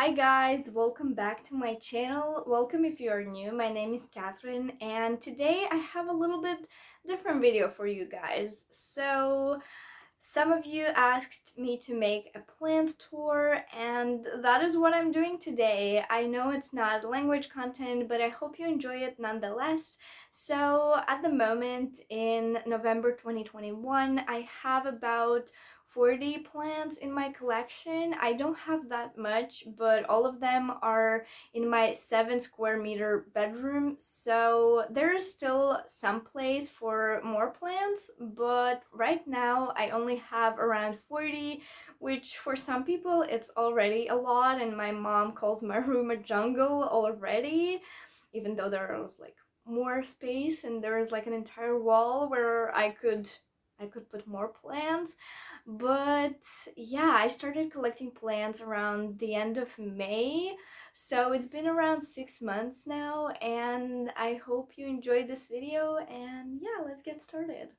Hi guys, welcome back to my channel. Welcome if you are new. My name is Catherine and today I have a little bit different video for you guys. So some of you asked me to make a plant tour and that is what I'm doing today. I know it's not language content, but I hope you enjoy it nonetheless. So at the moment in November 2021, I have about 40 plants in my collection. I don't have that much, but all of them are in my 7 square meter bedroom, so there is still some place for more plants, but right now I only have around 40, which for some people it's already a lot, and my mom calls my room a jungle already, even though there was like more space and there is like an entire wall where I could put more plants. But yeah, I started collecting plants around the end of May, so it's been around 6 months now, and I hope you enjoyed this video, and yeah, let's get started.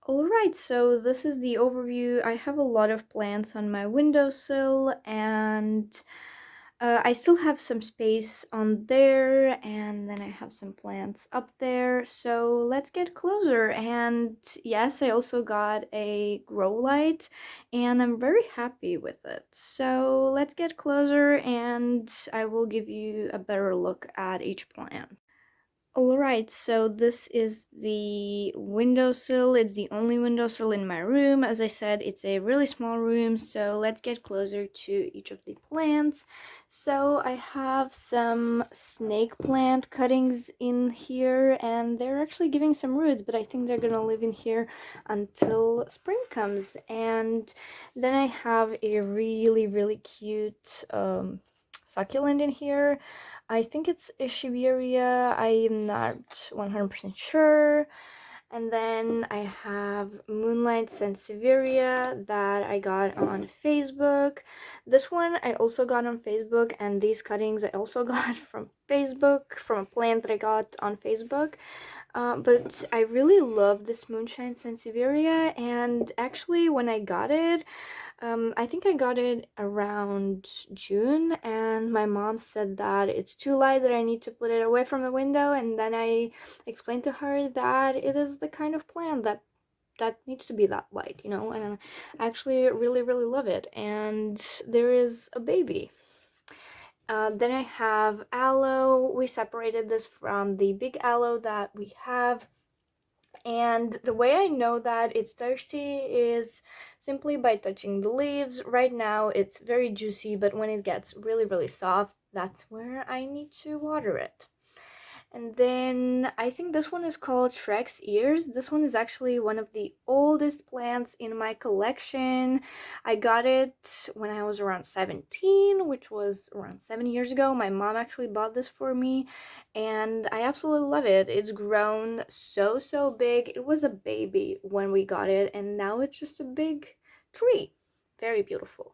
Alright, so this is the overview. I have a lot of plants on my windowsill, and I still have some space on there, and then I have some plants up there, so let's get closer. And yes, I also got a grow light, and I'm very happy with it. So let's get closer, and I will give you a better look at each plant. Alright, so this is the windowsill. It's the only windowsill in my room. As I said, it's a really small room, so let's get closer to each of the plants. So I have some snake plant cuttings in here, and they're actually giving some roots, but I think they're gonna live in here until spring comes. And then I have a really cute succulent in here. I think it's Echeveria, I am not 100% sure. And then I have Moonlight Sansevieria that I got on Facebook. This one I also got on Facebook, and these cuttings I also got from Facebook, from a plant that I got on Facebook. But I really love this Moonshine Sansevieria, and actually when I got it, I think I got it around June, and my mom said that it's too light, that I need to put it away from the window, and then I explained to her that it is the kind of plant that needs to be that light, you know, and I actually really love it. And there is a baby. Then I have aloe. We separated this from the big aloe that we have. And the way I know that it's thirsty is simply by touching the leaves. Right now it's very juicy, but when it gets really soft, that's where I need to water it. And then I think this one is called Shrek's Ears. This one is actually one of the oldest plants in my collection. I got it when I was around 17, which was around 7 years ago. My mom actually bought this for me, and I absolutely love it. It's grown so big. It was a baby when we got it, and now it's just a big tree. Very beautiful.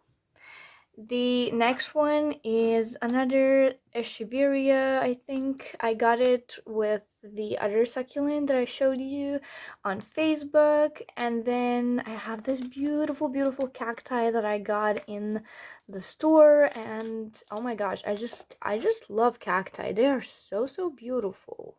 The next one is another Echeveria, I think. I got it with the other succulent that I showed you on Facebook. And then I have this beautiful cacti that I got in the store. And oh my gosh, I just love cacti. They are so beautiful.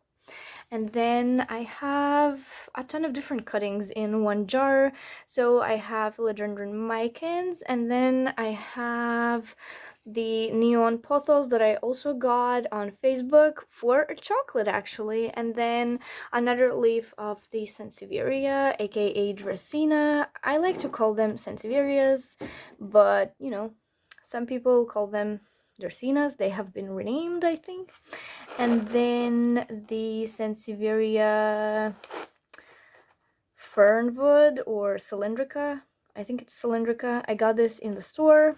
And then I have a ton of different cuttings in one jar. So I have Philodendron Mykins, and then I have the neon pothos that I also got on Facebook for a chocolate actually, and then another leaf of the Sansevieria, aka Dracena. I like to call them Sansevierias, but you know, some people call them Dracenas. They have been renamed, I think. And then the Sansevieria Fernwood or Cylindrica. I think it's Cylindrica. I got this in the store.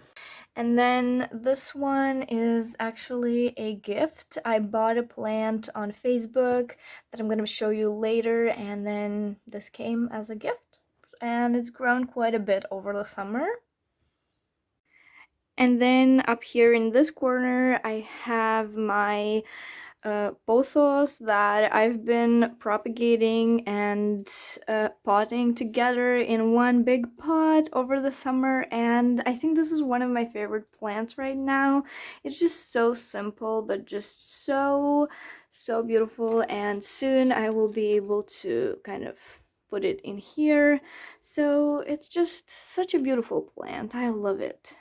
And then this one is actually a gift. I bought a plant on Facebook that I'm going to show you later, and then this came as a gift. And it's grown quite a bit over the summer. And then up here in this corner, I have my pothos that I've been propagating and potting together in one big pot over the summer, and I think this is one of my favorite plants right now. It's just so simple, but just so beautiful, and soon I will be able to kind of put it in here. So it's just such a beautiful plant. I love it.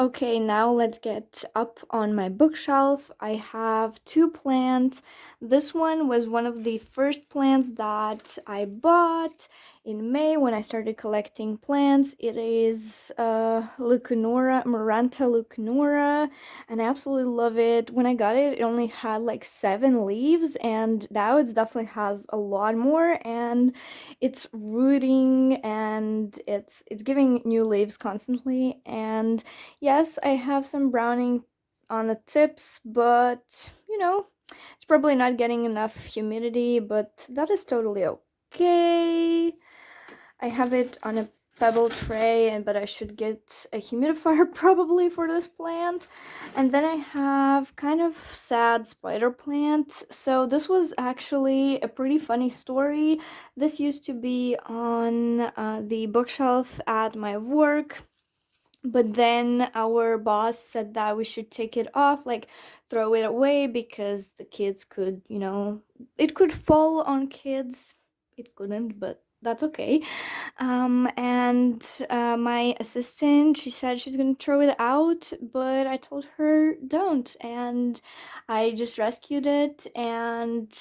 Okay, now let's get up on my bookshelf. I have two plants. This one was one of the first plants that I bought in May when I started collecting plants. It is Lucanora, Maranta Lucanora, and I absolutely love it. When I got it, it only had like 7 leaves, and now it definitely has a lot more, and it's rooting and it's giving new leaves constantly. And yes, I have some browning on the tips, but you know, it's probably not getting enough humidity, but that is totally okay. I have it on a pebble tray, but I should get a humidifier probably for this plant. And then I have kind of sad spider plant. So this was actually a pretty funny story. This used to be on the bookshelf at my work, but then our boss said that we should take it off, like throw it away, because the kids could, you know, it could fall on kids. It couldn't, but that's okay. And my assistant, she said she's gonna throw it out, but I told her don't, and I just rescued it. And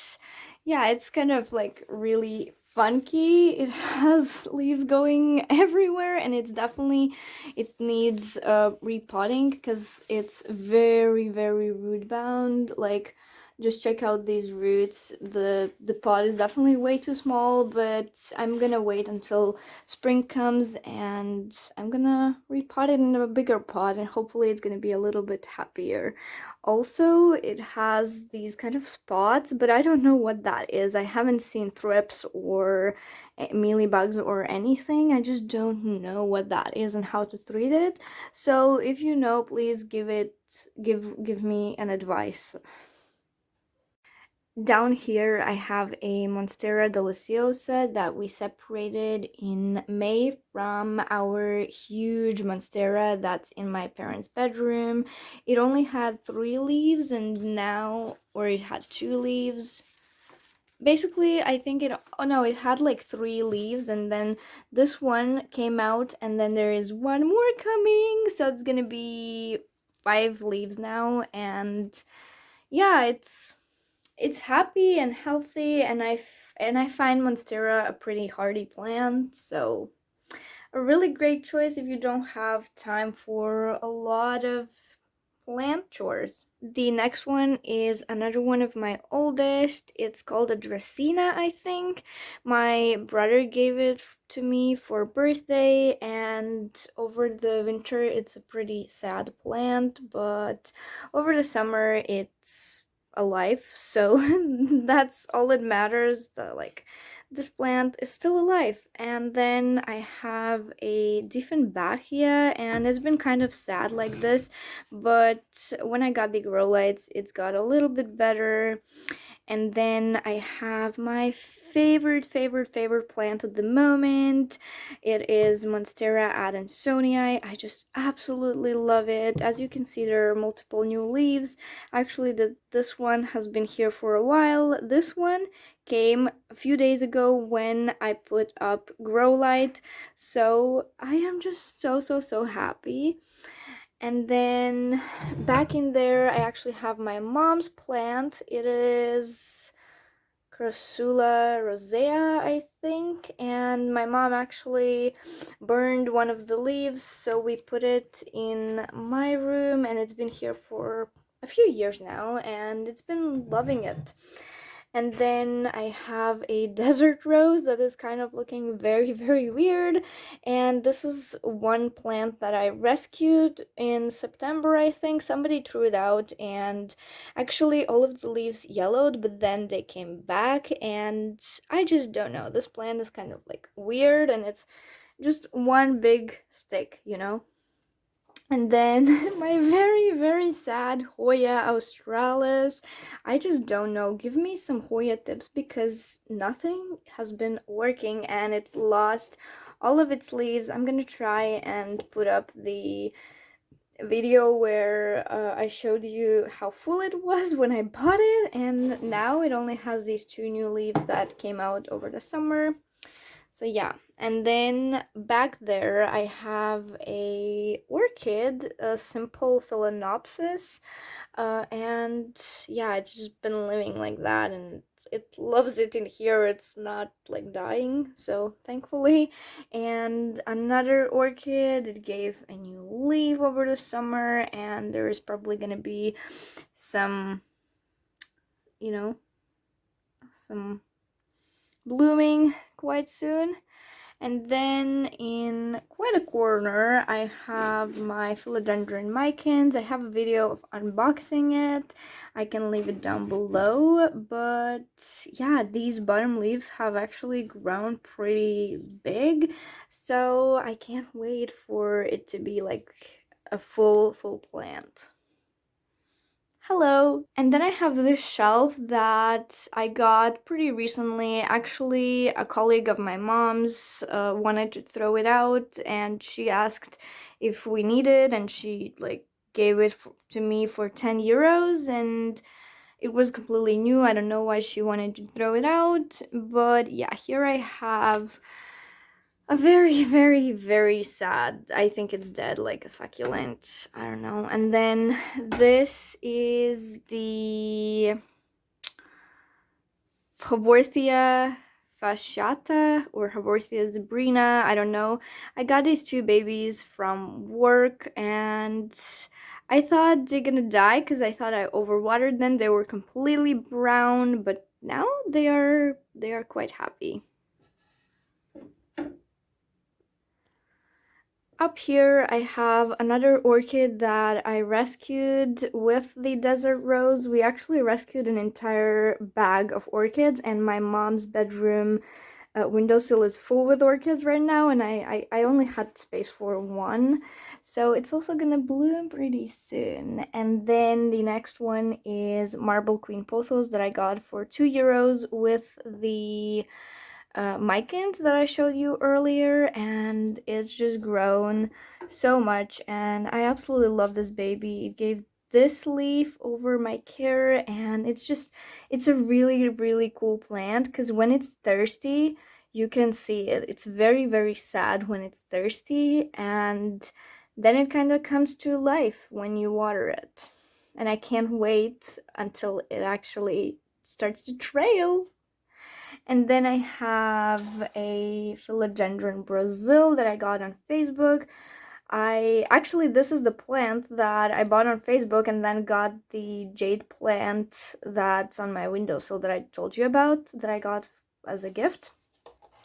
yeah, it's kind of like really funky. It has leaves going everywhere, and it's definitely, it needs repotting because it's very root bound. Like, just check out these roots. The pot is definitely way too small, but I'm gonna wait until spring comes and I'm gonna repot it in a bigger pot, and hopefully it's gonna be a little bit happier. Also, it has these kind of spots, but I don't know what that is. I haven't seen thrips or mealybugs or anything. I just don't know what that is and how to treat it. So if you know, please give me an advice. Down here I have a Monstera Deliciosa that we separated in May from our huge Monstera that's in my parents' bedroom. It only had 3 leaves, and now, or it had 2 leaves. Basically, I think it, oh no, it had like 3 leaves, and then this one came out, and then there is one more coming, so it's gonna be 5 leaves now. And yeah, it's happy and healthy, and I find Monstera a pretty hardy plant, so a really great choice if you don't have time for a lot of plant chores. The next one is another one of my oldest. It's called a Dracena, I think. My brother gave it to me for birthday, and over the winter it's a pretty sad plant, but over the summer it's alive, so that's all that matters. This plant is still alive. And then I have a Dieffenbachia, and it's been kind of sad like this, but when I got the grow lights, it's got a little bit better. And then I have my favorite plant at the moment. It is Monstera Adansonii. I just absolutely love it. As you can see, there are multiple new leaves. Actually, this one has been here for a while. This one came a few days ago when I put up grow light. So I am just so happy. And then back in there, I actually have my mom's plant. It is Cursula Rosea, I think, and my mom actually burned one of the leaves, so we put it in my room, and it's been here for a few years now, and it's been loving it. And then I have a desert rose that is kind of looking very weird, and this is one plant that I rescued in September, I think. Somebody threw it out, and actually all of the leaves yellowed, but then they came back, and I just don't know. This plant is kind of like weird, and it's just one big stick, you know? And then my very very sad Hoya Australis. I just don't know. Give me some Hoya tips because nothing has been working and it's lost all of its leaves. I'm gonna try and put up the video where I showed you how full it was when I bought it, and now it only has these 2 new leaves that came out over the summer. So yeah, and then back there I have a orchid, a simple Phalaenopsis, and yeah, it's just been living like that, and it loves it in here. It's not like dying, so thankfully. And another orchid, it gave a new leaf over the summer, and there is probably gonna be some, you know, some blooming quite soon. And then in quite a corner, I have my Philodendron Mykins. I have a video of unboxing it. I can leave it down below. But yeah, these bottom leaves have actually grown pretty big. So I can't wait for it to be like a full plant. Hello! And then I have this shelf that I got pretty recently. Actually, a colleague of my mom's wanted to throw it out, and she asked if we need it, and she like gave it to me for 10 euros, and it was completely new. I don't know why she wanted to throw it out, but yeah, here I have a very sad, I think it's dead, like a succulent, I don't know. And then this is the Faborthia Fasciata or Faborthia zebrina, I don't know. I got these 2 babies from work, and I thought they're gonna die because I thought I overwatered them. They were completely brown, but now they are quite happy. Up here I have another orchid that I rescued with the desert rose. We actually rescued an entire bag of orchids, and my mom's bedroom windowsill is full with orchids right now, and I only had space for one. So it's also gonna bloom pretty soon. And then the next one is Marble Queen Pothos that I got for 2 euros with the Mykins that I showed you earlier, and it's just grown so much, and I absolutely love this baby. It gave this leaf over my care, and it's a really cool plant because when it's thirsty, you can see it. It's very sad when it's thirsty, and then it kind of comes to life when you water it. And I can't wait until it actually starts to trail. And then I have a Philodendron Brazil that I got on Facebook. This is the plant that I bought on Facebook and then got the Jade Plant that's on my windowsill that I told you about, that I got as a gift.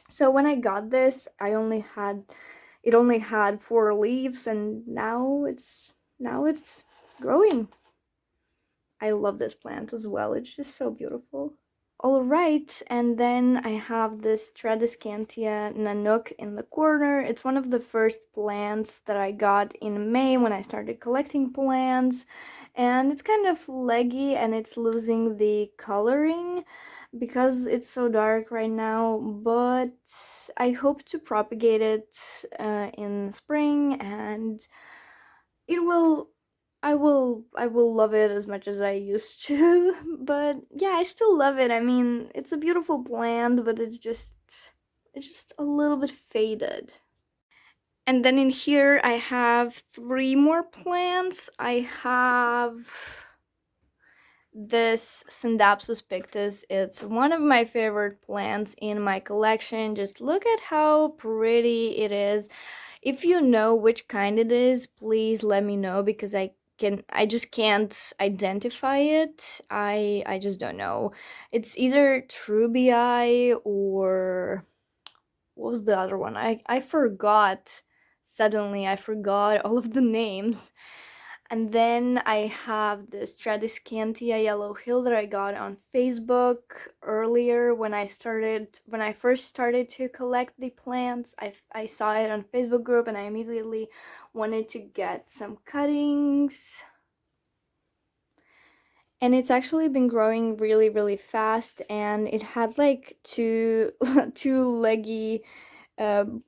So when I got this, it only had 4 leaves, and now it's growing. I love this plant as well. It's just so beautiful. Alright, and then I have this Tradiscantia Nanook in the corner. It's one of the first plants that I got in May when I started collecting plants, and it's kind of leggy and it's losing the coloring because it's so dark right now, but I hope to propagate it in spring, and it will I will love it as much as I used to, but yeah, I still love it. I mean, it's a beautiful plant, but it's just a little bit faded. And then in here I have 3 more plants. I have this Synthapsus Pictus. It's one of my favorite plants in my collection. Just look at how pretty it is. If you know which kind it is, please let me know because I just can't identify it. I just don't know. It's either Trubii or what was the other one? I forgot. Suddenly I forgot all of the names. And then I have this Tradiscantia Yellow Hill that I got on Facebook earlier when I first started to collect the plants. I saw it on Facebook group and I immediately wanted to get some cuttings. And it's actually been growing really, really fast, and it had like two leggy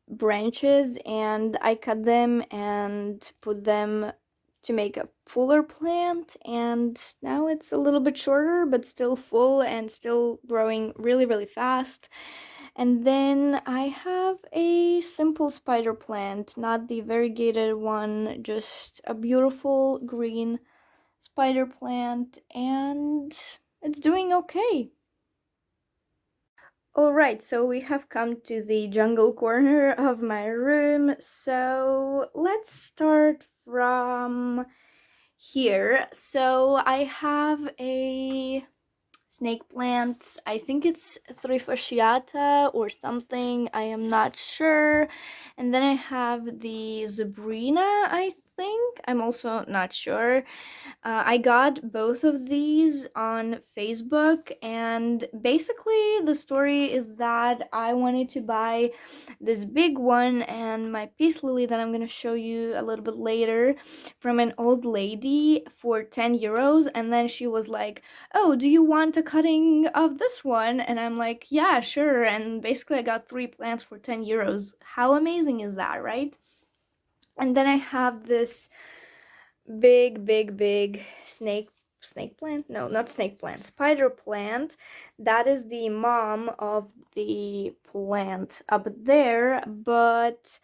branches, and I cut them and put them to make a fuller plant, and now it's a little bit shorter but still full and still growing really, really fast. And then I have a simple spider plant, not the variegated one, just a beautiful green spider plant, and it's doing okay. Alright, so we have come to the jungle corner of my room, so let's start from here. So I have a snake plant, I think it's Fasciata or something, I am not sure. And then I have the Zebrina, I think, I'm also not sure. I got both of these on Facebook, and basically the story is that I wanted to buy this big one and my peace lily that I'm gonna show you a little bit later from an old lady for 10 euros, and then she was like, oh, do you want a cutting of this one? And I'm like, yeah, sure. And basically I got 3 plants for 10 euros. How amazing is that, right? And then I have this big snake plant, no, not snake plant, spider plant. That is the mom of the plant up there. But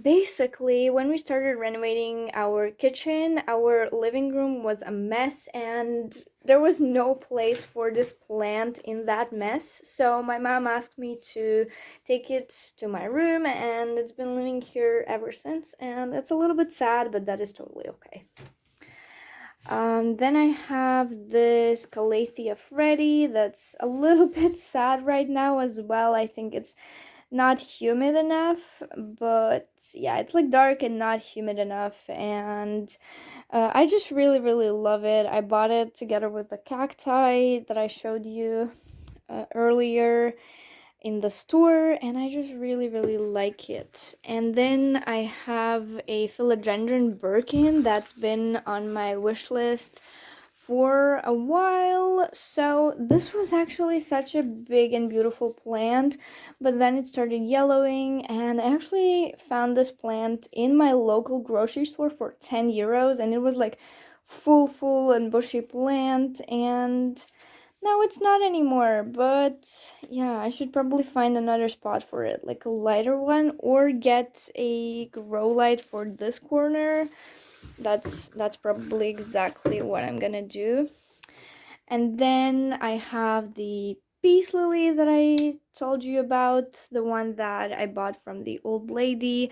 basically, when we started renovating our kitchen, our living room was a mess, and there was no place for this plant in that mess. So my mom asked me to take it to my room, and it's been living here ever since. And it's a little bit sad, but that is totally okay. Then I have this Calathea Freddy that's a little bit sad right now as well. I think it's not humid enough, but yeah, it's like dark and not humid enough, and I just really, really love it. I bought it together with the cacti that I showed you earlier in the store, and I just really, really like it. And then I have a Philodendron Birkin that's been on my wish list for a while. So this was actually such a big and beautiful plant, but then it started yellowing, and I actually found this plant in my local grocery store for 10 euros, and it was like full and bushy plant, and now it's not anymore. But yeah, I should probably find another spot for it, like a lighter one, or get a grow light for this corner. That's probably exactly what I'm gonna do. And then I have the peace lily that I told you about, the one that I bought from the old lady.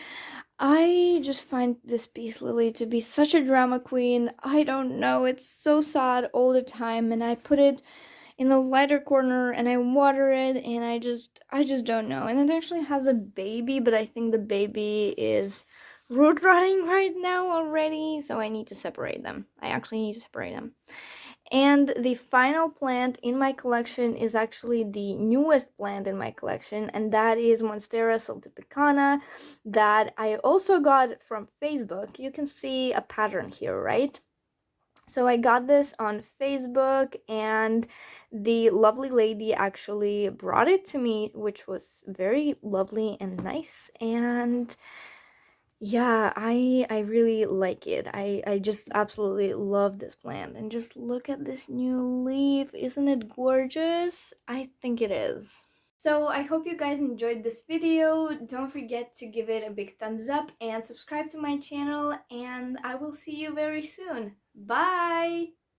I just find this peace lily to be such a drama queen. I don't know, it's so sad all the time, and I put it in the lighter corner and I water it, and I just don't know. And it actually has a baby, but I think the baby is root rotting right now already, so I need to separate them. I actually need to separate them. And the final plant in my collection is actually the newest plant in my collection, and that is Monstera Sol Typicana that I also got from Facebook. You can see a pattern here, right? So I got this on Facebook, and the lovely lady actually brought it to me, which was very lovely and nice. And yeah, I really like it. I just absolutely love this plant. And just look at this new leaf. Isn't it gorgeous? I think it is. So I hope you guys enjoyed this video. Don't forget to give it a big thumbs up and subscribe to my channel, and I will see you very soon. Bye!